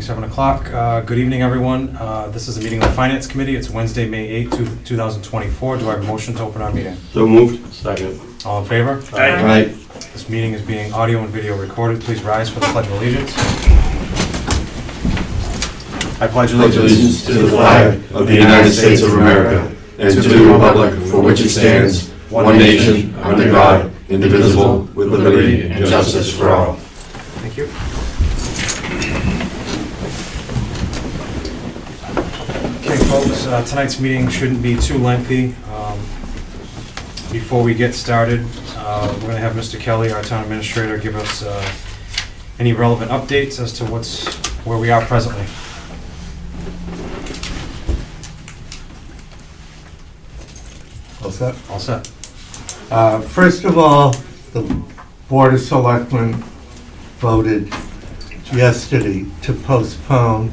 being 7 o'clock. Good evening, everyone. This is a meeting of the Finance Committee. It's Wednesday, May 8th, 2024. Do I have a motion to open our meeting? So moved. Second. All in favor? Aye. This meeting is being audio and video recorded. Please rise for the Pledge of Allegiance. I pledge Allegiance to the flag of the United States of America and to the republic for which it stands, one nation, under God, indivisible, with liberty and justice for all. Thank you. Okay, folks, tonight's meeting shouldn't be too lengthy. Before we get started, we're going to have Mr. Kelly, our town administrator, give us any relevant updates as to where we are presently. All set? All set. First of all, the Board of Selectmen voted yesterday to postpone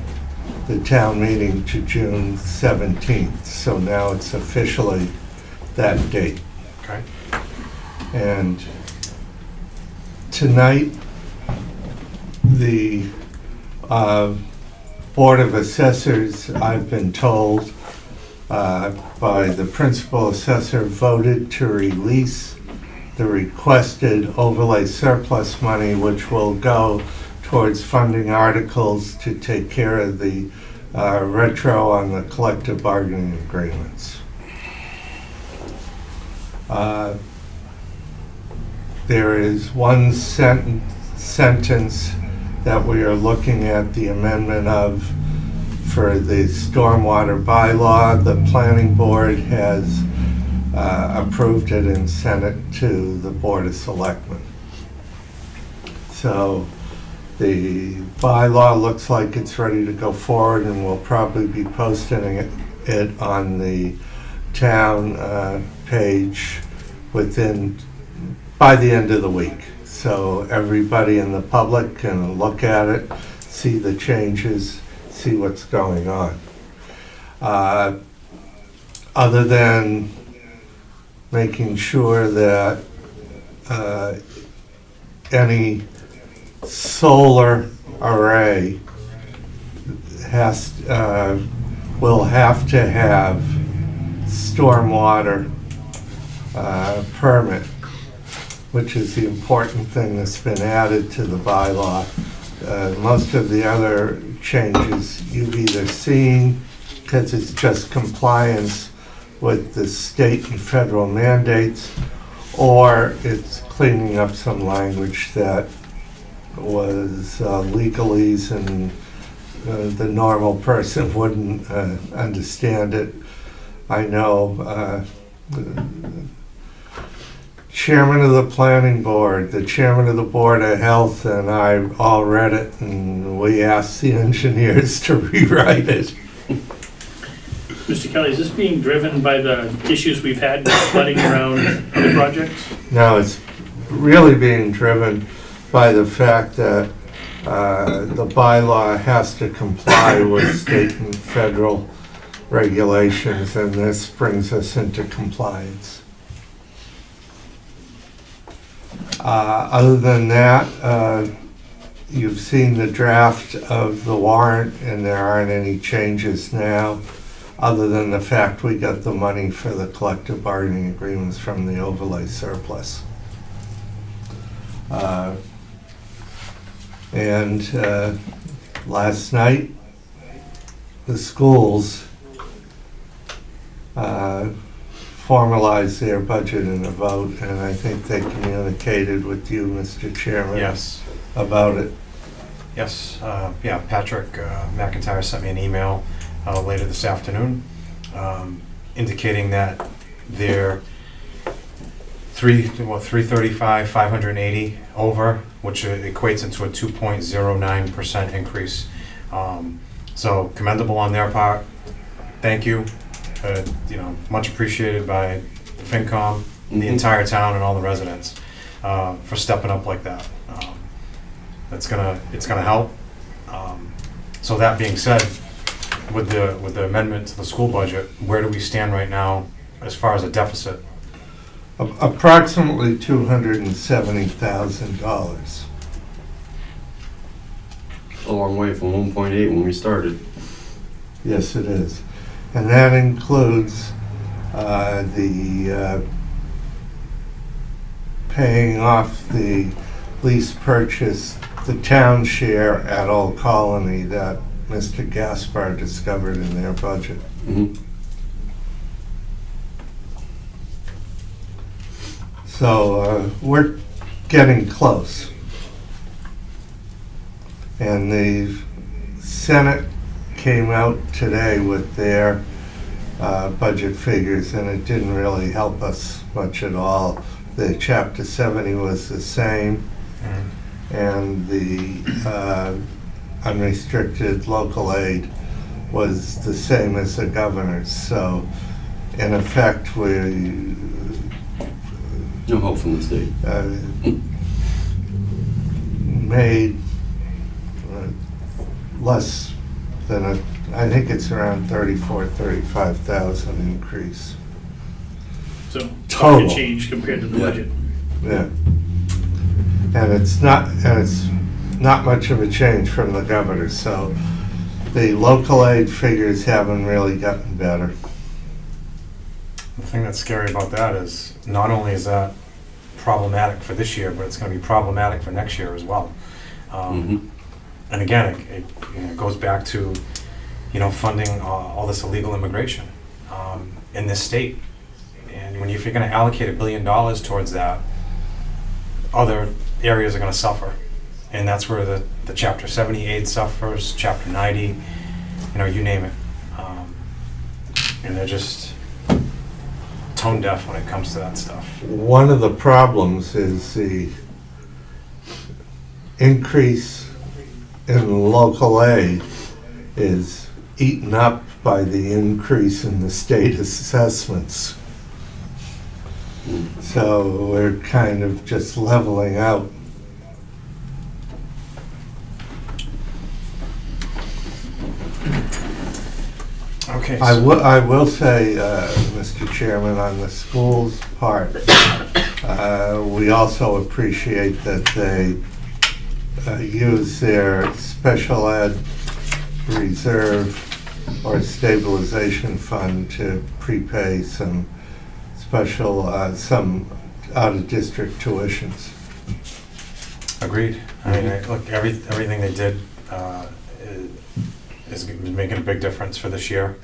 the town meeting to June 17th. So now it's officially that date. Okay. And tonight, the Board of Assessors, I've been told, by the principal assessor, voted to release the requested overlay surplus money, which will go towards funding articles to take care of the retro on the collective bargaining agreements. There is one sentence that we are looking at the amendment of for the stormwater bylaw. The planning board has approved it and sent it to the Board of Selectmen. So the bylaw looks like it's ready to go forward, and we'll probably be posting it on the town page by the end of the week. So everybody in the public can look at it, see the changes, see what's going on. Other than making sure that any solar array will have to have stormwater permit, which is the important thing that's been added to the bylaw. Most of the other changes you've either seen because it's just compliance with the state and federal mandates, or it's cleaning up some language that was legalese and the normal person wouldn't understand it. I know the chairman of the planning board, the chairman of the Board of Health, and I all read it, and we asked the engineers to rewrite it. Mr. Kelly, is this being driven by the issues we've had with flooding around other projects? No, it's really being driven by the fact that the bylaw has to comply with state and federal regulations, and this brings us into compliance. Other than that, you've seen the draft of the warrant, and there aren't any changes now, other than the fact we got the money for the collective bargaining agreements from the overlay surplus. And last night, the schools formalized their budget in a vote, and I think they communicated with you, Mr. Chairman. Yes. About it. Yes. Yeah, Patrick McIntyre sent me an email later this afternoon indicating that they're 335, 580 over, which equates into a 2.09% increase. So commendable on their part. Thank you. Much appreciated by the FinCom, the entire town, and all the residents for stepping up like that. It's gonna help. So that being said, with the amendment to the school budget, where do we stand right now as far as a deficit? Approximately $270,000. a long way from 1.8 when we started. Yes, it is. And that includes the paying off the lease purchase, the town share at Old Colony that Mr. Gaspar discovered in their budget. Mhm. So we're getting close. And the Senate came out today with their budget figures, and it didn't really help us much at all. The Chapter 70 was the same, and the unrestricted local aid was the same as the governor's. So in effect, we No help from the state. made less than I think it's around 35,000 increase. So, Total. pocket change compared to the Yeah. budget. Yeah. And it's not much of a change from the governor, so the local aid figures haven't really gotten better. The thing that's scary about that is, not only is that problematic for this year, but it's gonna be problematic for next year as well. Mhm. And again, it goes back to, funding all this illegal immigration in this state. And if you're gonna allocate $1 billion towards that, other areas are gonna suffer. And that's where the Chapter 70 aid suffers, Chapter 90, you name it. And they're just tone deaf when it comes to that stuff. One of the problems is the increase in local aid is eaten up by the increase in the state assessments. So we're kind of just leveling out. Okay. I will say, Mr. Chairman, on the school's part, we also appreciate that they use their special ed reserve or stabilization fund to prepay some some out-of-district tuitions. Agreed. I mean, look, everything they did is making a big difference for this year.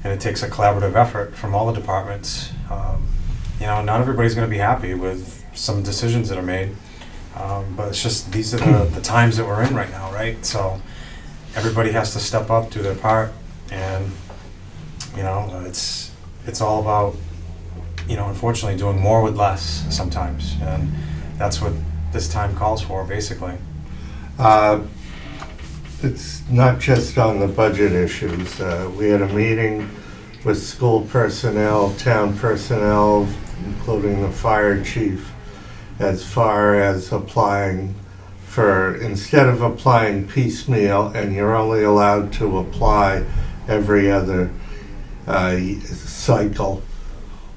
And it takes a collaborative effort from all the departments. Not everybody's going to be happy with some decisions that are made. But it's just, these are the times that we're in right now, right? So everybody has to step up, do their part. And, it's all about, unfortunately doing more with less sometimes. And that's what this time calls for, basically. It's not just on the budget issues. We had a meeting with school personnel, town personnel, including the fire chief, as far as applying for, instead of applying piecemeal, and you're only allowed to apply every other cycle,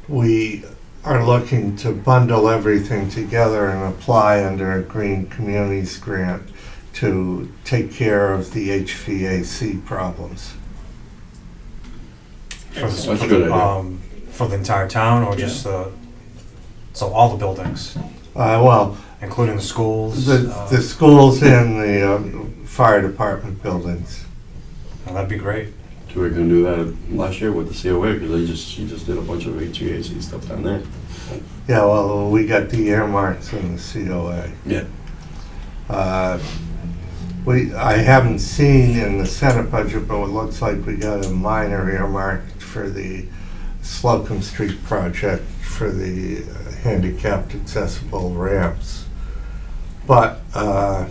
we are looking to bundle everything together and apply under a Green Communities grant to take care of the HVAC problems. That's a good idea. For the entire town, or just so all the buildings, Well, including the schools? the schools and the fire department buildings. That'd be great. So we were gonna do that last year with the COA, because she just did a bunch of HVAC stuff down there. Yeah, well, we got the earmarks in the COA. Yeah. I haven't seen in the Senate budget, but it looks like we got a minor earmark for the Slocum Street project for the handicapped accessible ramps. But the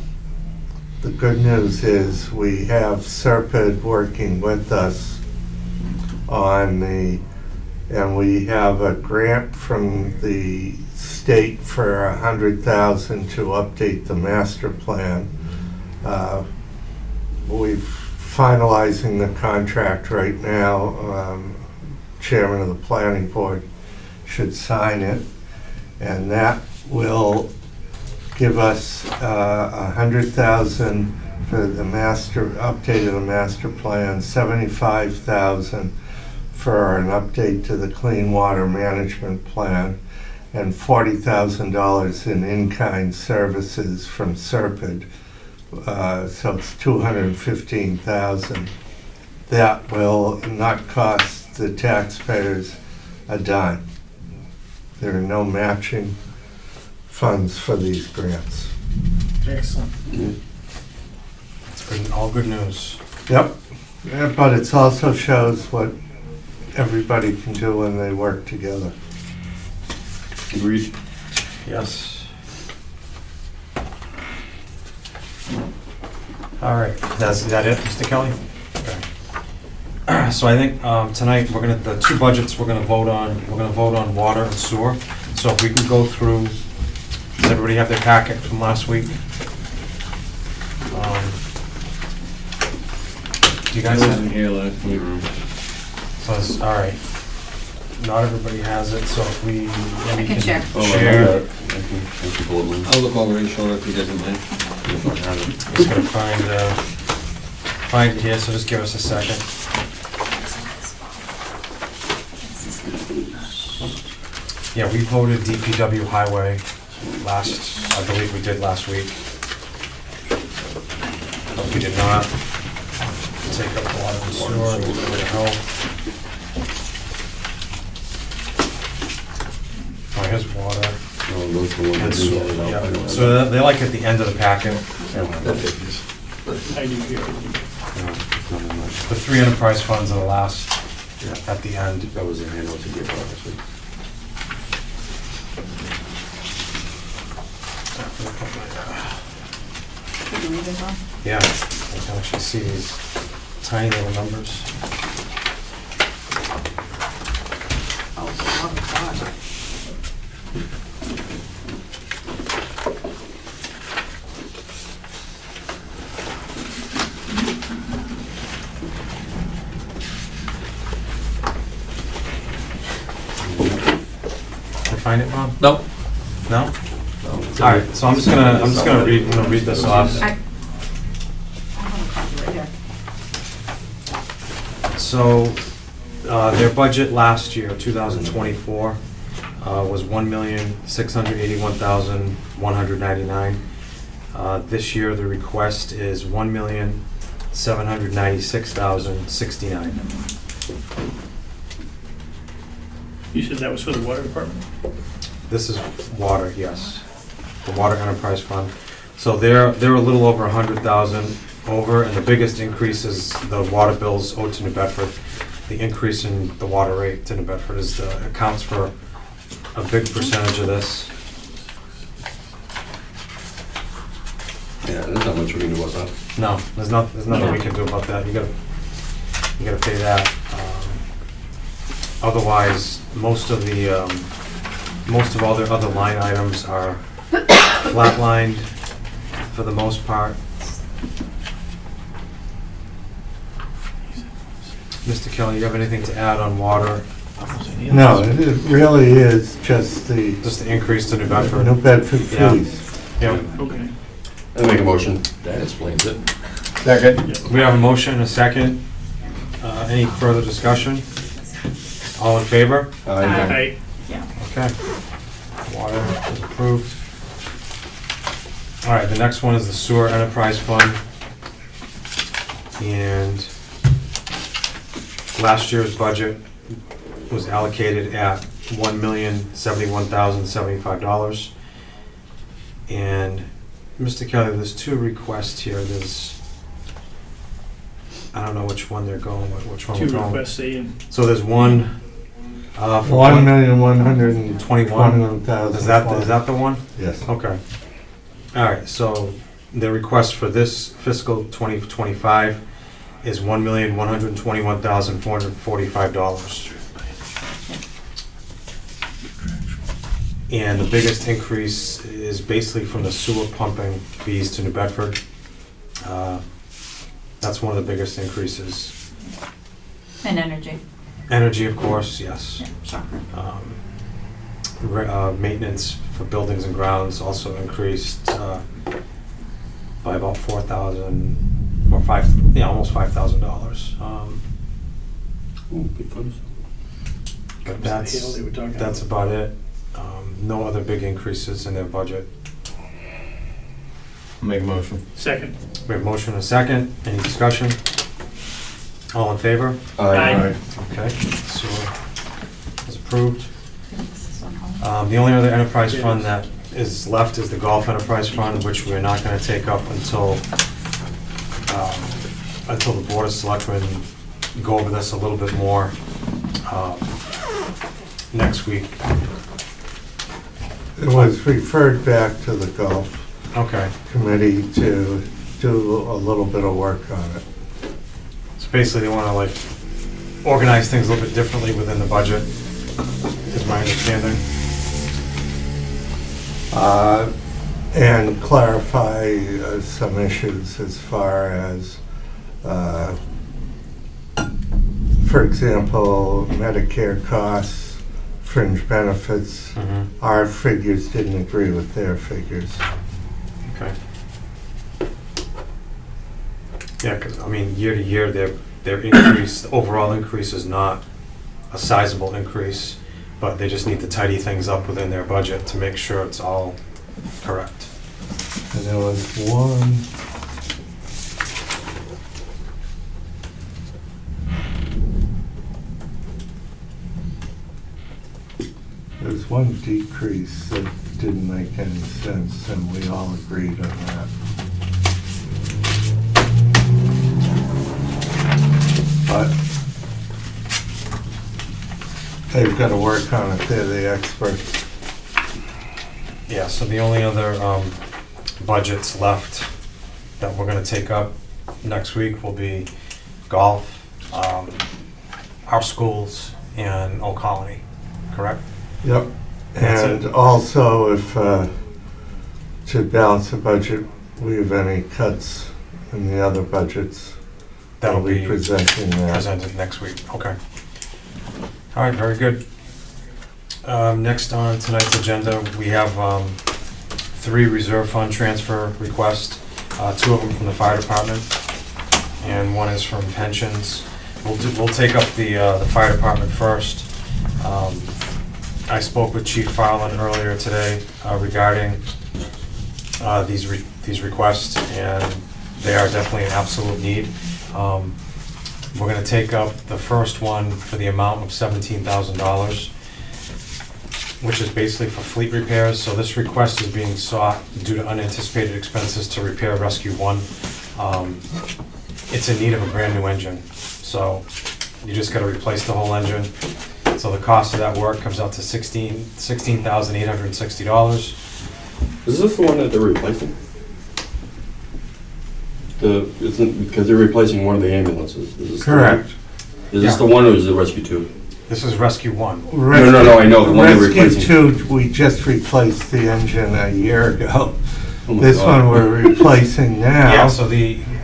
good news is we have Serpide working with us on and we have a grant from the state for $100,000 to update the master plan. We're finalizing the contract right now. Chairman of the planning board should sign it, and that will give us $100,000 for the update of the master plan, 75,000 for an update to the clean water management plan, and $40,000 in in-kind services from Serpide. So it's 215,000. That will not cost the taxpayers a dime. There are no matching funds for these grants. Excellent. It's good, all good news. Yep, yeah, but it also shows what everybody can do when they work together. Agreed. Yes. All right, is that it, Mr. Kelly? Okay. So I think tonight, the two budgets we're gonna vote on water and sewer. So if we can go through, does everybody have their packet from last week? Do you guys I have? wasn't here last week. All right. Not everybody has it, so if we maybe can share. Oh, I share. got it. I can pull it in. I'll look over his shoulder if he doesn't mind. Just gonna find it here, so just give us a second. Yeah, we voted DPW highway I believe we did last week. But we did not take up water and sewer, we were gonna help. Oh, here's water. No, those are the ones that And do sewer, that. yeah. So they're like at the end of the packet. I do here. The three enterprise funds are the last, Yeah. at the end. That was the handout to give last week. Did you read it all? Yeah, I can actually see these tiny little numbers. Oh, God. Can I find it, Bob? Nope. No? All right, so I'm just gonna read this off. I have a copy right here. So, their budget last year, 2024, was $1,681,199. This year, the request is $1,796,069. You said that was for the water department? This is water, yes, the Water Enterprise Fund. So they're a little over 100,000 over, and the biggest increase is the water bills owed to New Bedford. The increase in the water rate to New Bedford accounts for a big percentage of this. Yeah, there's not much we can do about that. No, there's nothing we can do about that. You gotta pay that. Otherwise, most of all their other line items are flatlined for the most part. Mr. Kelly, you have anything to add on water? No, it really is just the Just the increase to New Bedford? New Bedford Yeah. fees. Yeah. Okay. I make a motion. That explains it. Second. We have a motion and a second. Any further discussion? All in favor? Aye. Okay. Water is approved. All right, the next one is the Sewer Enterprise Fund. And last year's budget was allocated at $1,071,075. And Mr. Kelly, there's two requests here. I don't know which one they're going with, which one Two we're going with. requests saying, So there's one, for $1,121,000. Is that the one? Yes. Okay. All right, so the request for this fiscal 2025 is $1,121,445. And the biggest increase is basically from the sewer pumping fees to New Bedford. That's one of the biggest increases. And energy. Energy, of course, yes. Yeah, shocker. Maintenance for buildings and grounds also increased. by about 4,000 or almost $5,000. Ooh, big funds. But The hail they were talking that's about. about it. No other big increases in their budget. Make a motion. Second. We have motion and a second. Any discussion? All in favor? Aye. Okay, so is approved. This is on hold. The only other enterprise Yeah, it fund is. that is left is the golf enterprise fund, which we're not gonna take up until the Board of Selectmen go over this a little bit more next week. It was referred back to the golf Okay, committee to do a little bit of work on it. so basically they wanna like organize things a little bit differently within the budget, is my understanding. And clarify some issues as far as, for example, Medicare costs, fringe benefits. Mhm. Our figures didn't agree with their figures. Okay. Yeah, because, I mean, year to year, their increase, the overall increase is not a sizable increase, but they just need to tidy things up within their budget to make sure it's all correct. And there was one, there was one decrease that didn't make any sense, and we all agreed on that. But they've got to work on it, they're the experts. Yeah, so the only other budgets left that we're gonna take up next week will be golf, our schools, and Old Colony, correct? Yep. That's And it. also, if, to balance the budget, we have any cuts in the other budgets, That'll we'll be be presenting that. presented next week, okay. All right, very good. Next on tonight's agenda, we have 3 reserve fund transfer requests, 2 of them from the fire department, and 1 is from pensions. We'll take up the fire department first. I spoke with Chief Farland earlier today regarding these requests, and they are definitely an absolute need. We're gonna take up the first one for the amount of $17,000, which is basically for fleet repairs. So this request is being sought due to unanticipated expenses to repair Rescue 1. It's in need of a brand new engine, so you just gotta replace the whole engine. So the cost of that work comes out to $16,860. Is this the one that they're replacing? Because they're replacing one of the ambulances. Is this the one? Correct. Is this Yeah. the one or is it Rescue 2? This is Rescue 1. No, I know, the one they're replacing. Rescue 2, we just replaced the engine a year ago. Oh my This God. one we're replacing Yeah, now, so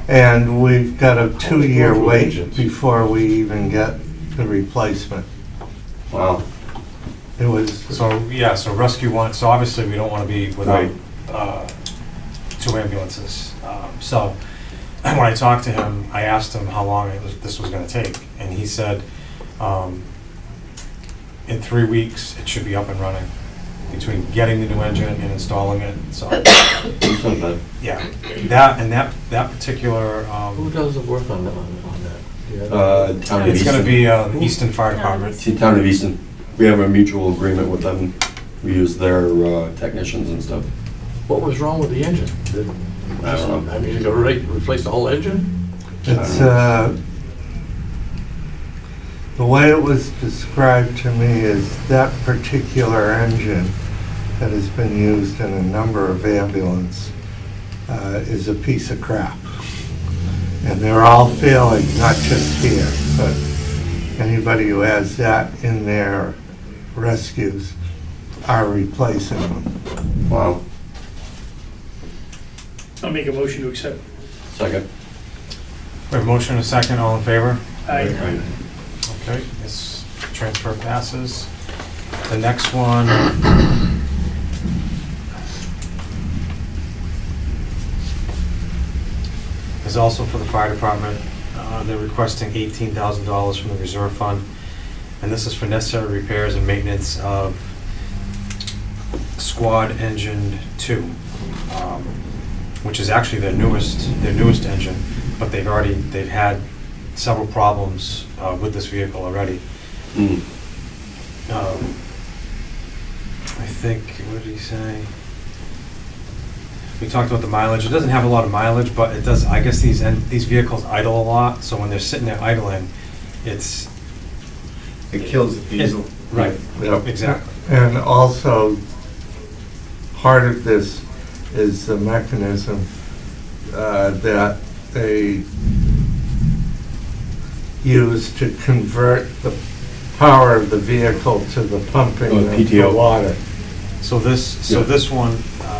and we've got a 2-year Multiple wait engines. before we even get the replacement. Wow. It was, so Rescue 1, so obviously we don't want to be without Right. 2 ambulances. So when I talked to him, I asked him how long this was going to take, and he said in 3 weeks it should be up and running between getting the new engine and installing it. So It's not bad. yeah, that particular Who does the work on that? Do you have- Town of it's going to Easton. be the Easton Fire Department. See, Town of Easton. We have a mutual agreement with them. We use their technicians and stuff. What was wrong with the engine? I don't know. I mean, you go replace the whole engine? it's, the way it was described to me is that particular engine that has been used in a number of ambulances is a piece of crap. And they're all failing, not just here, but anybody who has that in their rescues are replacing them. Wow. I'll make a motion to accept. Second. We have a motion and a second, all in favor? Aye. Okay, this transfer passes. The next one, is also for the fire department. They're requesting $18,000 from the reserve fund, and this is for necessary repairs and maintenance of Squad Engine 2, which is actually their newest engine, but they've had several problems with this vehicle already. I think, what did he say? We talked about the mileage. It doesn't have a lot of mileage, but it does. I guess these vehicles idle a lot, so when they're sitting there idling, it kills the diesel. Right. Yep. Exactly. And also, part of this is the mechanism that they use to convert the power of the vehicle to the pumping of the PTO. water. So this one,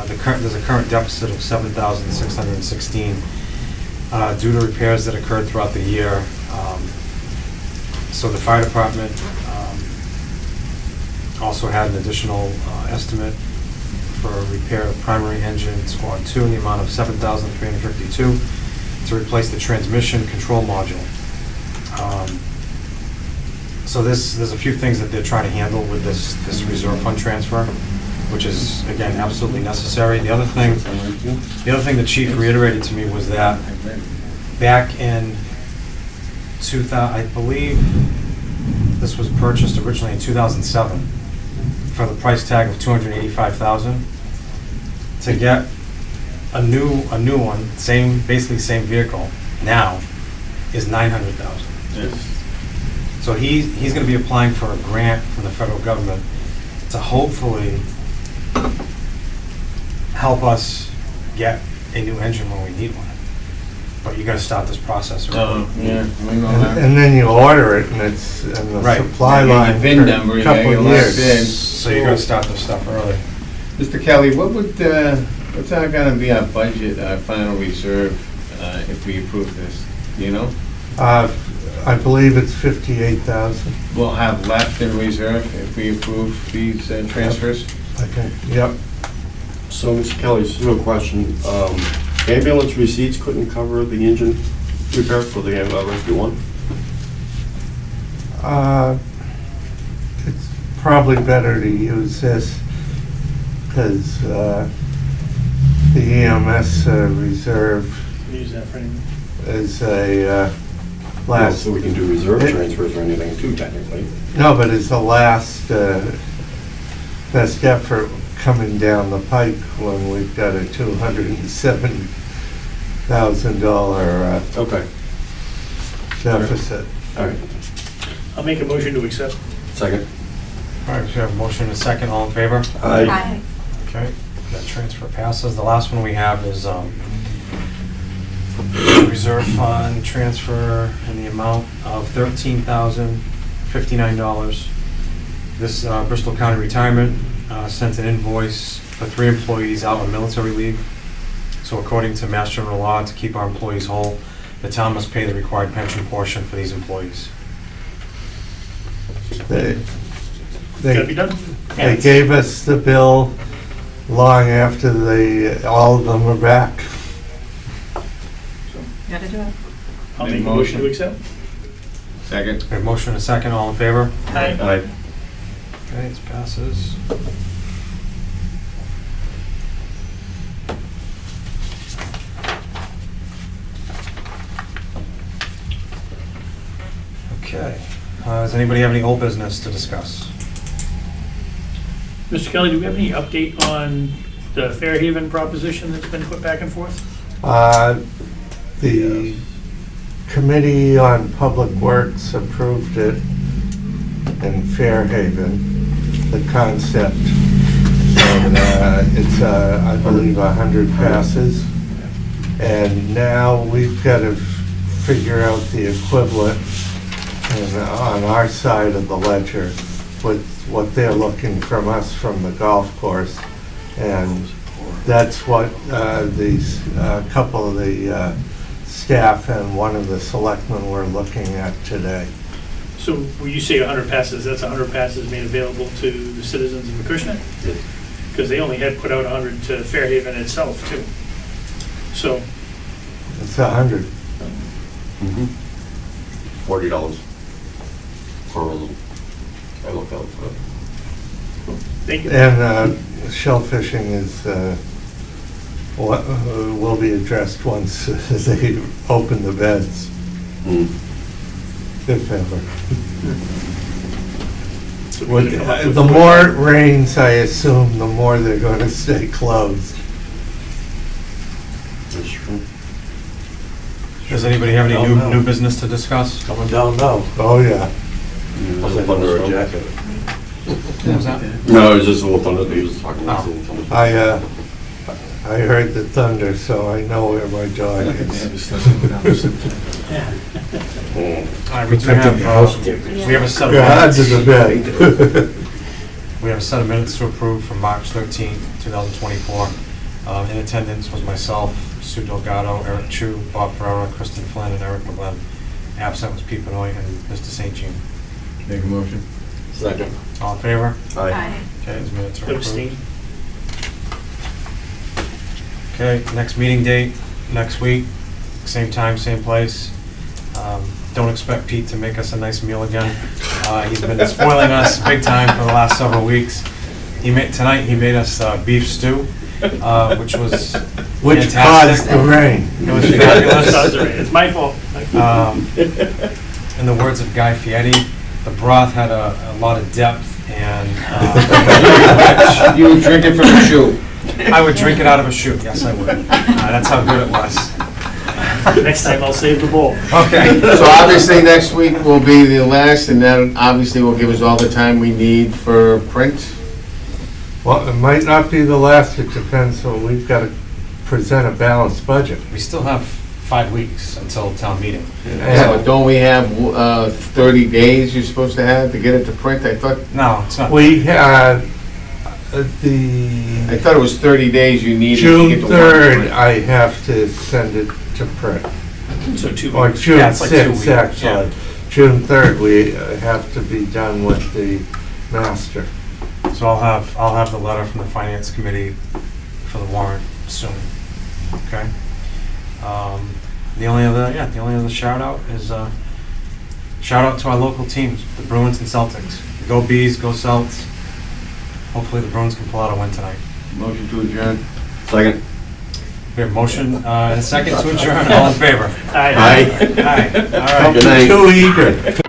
there's a current deficit of $7,616 due to repairs that occurred throughout the year. So the fire department also had an additional estimate for repair of primary engine Squad 2 in the amount of $7,352 to replace the transmission control module. So there's a few things that they're trying to handle with this reserve fund transfer, which is, again, absolutely necessary. The other thing the chief reiterated to me was that back in 2000, I believe this was purchased originally in 2007 for the price tag of $285,000. To get a new one, basically same vehicle now, is $900,000. Yes. So he's going to be applying for a grant from the federal government to hopefully help us get a new engine when we need one. But you got to start this process early. Yeah, we know that. And then you order it, and it's in the Right. supply You get your line VIN for number, a you couple gotta of get locked years. in. So you got to start this stuff early. Mr. Kelly, what's our gonna be our budget, our final reserve, if we approve this, do you know? I believe it's 58,000, We'll have left in reserve if we approve these transfers? I think, yep. So, Mr. Kelly, just a question. Ambulance receipts couldn't cover the engine repair for the rescue one? It's probably better to use this, because the EMS reserve Use that for anything. is a Well, last, so we can do reserve transfers or anything too, technically. no, but it's the last best effort coming down the pike when we've got a $207,000 Okay, deficit. all right. I'll make a motion to accept. Second. All right, we have a motion and a second. All in favor? Aye. Okay, that transfer passes. The last one we have is reserve fund transfer in the amount of $13,059. This Bristol County Retirement sent an invoice for 3 employees out on military leave. So according to Mass General Law, to keep our employees whole, the town must pay the required pension portion for these employees. They Gotta be done? They gave us the bill long after all of them were back. Gotta do it. I'll make a motion to accept. Second. We have a motion and a second. All in favor? Aye. Aye. Okay, it passes. Okay. Does anybody have any old business to discuss? Mr. Kelly, do we have any update on the Fairhaven proposition that's been put back and forth? The Committee on Public Works approved it in Fairhaven, the concept. And it's, I believe, 100 passes. And now we've got to figure out the equivalent on our side of the ledger with what they're looking from us from the golf course. And that's what these couple of the staff and one of the selectmen were looking at today. So when you say 100 passes, that's 100 passes made available to the citizens of Acushnet? Because they only had put out 100 to Fairhaven itself, too. So It's $100. $40 per roll. I looked out for it. Thank you. And shell fishing is, will be addressed once they open the beds, if ever. The more it rains, I assume, the more they're going to stay closed. That's true. Does anybody have any new business to discuss? Coming down now. Oh, yeah. I was under a jacket. What was that? No, it was just a little thunder. He was talking about I heard the thunder, so I know where my dog is. All right, we do have, we have a set of God to minutes. the bed. We have a set of minutes to approve from March 13th, 2024. In attendance was myself, Sue Delgado, Eric Chu, Bob Ferrera, Kristen Flynn, and Eric McGlenn. Absent was Pete Benoit and Mr. St. Jean. Make a motion. Second. All in favor? Aye. Okay, these minutes are approved. Abstain. Okay, next meeting date, next week, same time, same place. Don't expect Pete to make us a nice meal again. He's been spoiling us big time for the last several weeks. Tonight, he made us beef stew, which was Which caused fantastic. the rain. It was fabulous. It's my fault. My fault. In the words of Guy Fieri, the broth had a lot of depth and You were drinking from the shoe. I would drink it out of a shoe. Yes, I would. That's how good it was. Next time I'll save the bowl. Okay. So obviously, next week will be the last, and that obviously will give us all the time we need for print. Well, it might not be the last, it depends, so we've got to present a balanced budget. We still have 5 weeks until town meeting. Yeah, but don't we have 30 days you're supposed to have to get it to print? I No, it's not. We had thought it was 30 days you needed to June get the warrant 3rd, print. I have to send it to print. So 2 Or weeks. June Yeah, it's like 2 6th, weeks, actually. yeah. June 3rd, we have to be done with the master. So I'll have the letter from the finance committee for the warrant soon. Okay. The only other shout out is shout out to our local teams, the Bruins and Celtics. Go Bees, go Celts. Hopefully the Bruins can pull out a win tonight. Motion to adjourn. Second. We have a motion and a second to adjourn. All in favor? Aye. Aye. Aye. All right. Good night. Too eager.